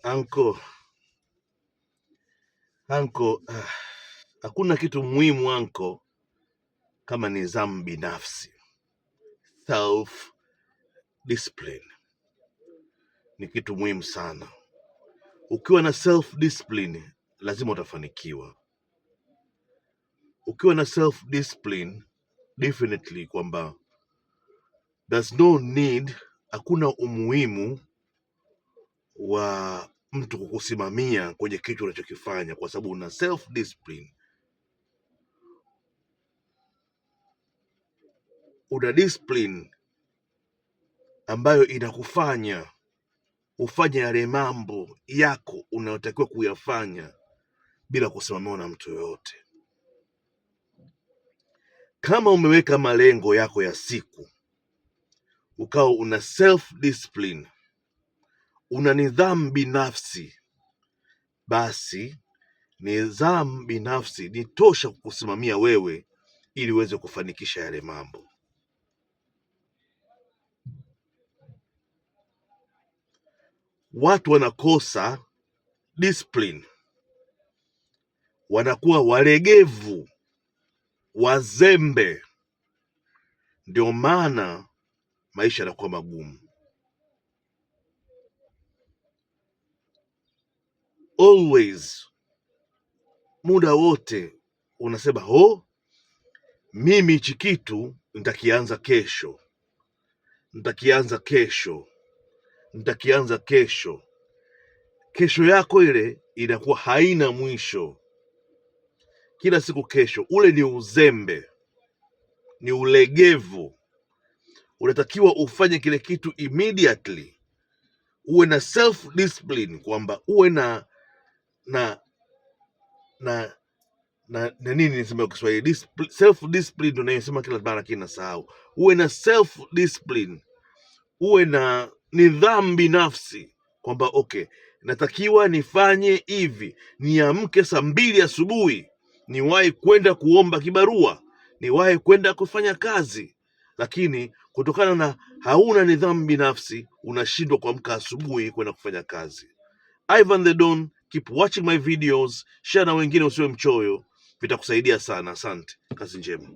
Anko, hakuna kitu muhimu anko kama nidhamu binafsi. Self discipline ni kitu muhimu sana. Ukiwa na self discipline lazima utafanikiwa. Ukiwa na self discipline definitely kwamba there's no need, hakuna umuhimu wa mtu kukusimamia kwenye kitu unachokifanya, kwa sababu una self discipline. Una discipline ambayo inakufanya ufanye yale mambo yako unayotakiwa kuyafanya bila kusimamiwa na mtu yoyote. Kama umeweka malengo yako ya siku, ukawa una self discipline, una nidhamu binafsi, basi nidhamu binafsi ni tosha kukusimamia wewe ili uweze kufanikisha yale mambo. Watu wanakosa discipline, wanakuwa walegevu, wazembe, ndio maana maisha yanakuwa magumu. Always, muda wote unasema mimi hichi kitu nitakianza kesho, Kesho yako ile inakuwa haina mwisho. Kila siku kesho. Ule ni uzembe, ni ulegevu. Unatakiwa ufanye kile kitu immediately. Uwe na self discipline, kwamba uwe na nini nisema kwa Kiswahili, self discipline tunayosema kila mara kinasahau. Uwe na self discipline, uwe na nidhamu binafsi kwamba natakiwa nifanye hivi, niamke saa 2 asubuhi, niwahi kwenda kuomba kibarua, niwahi kwenda kufanya kazi. Lakini kutokana na hauna nidhamu binafsi, unashindwa kuamka asubuhi kwenda kufanya kazi. Ivan the Don, keep watching my videos, share na wengine, usiwe mchoyo, vitakusaidia sana. Asante, kazi njema.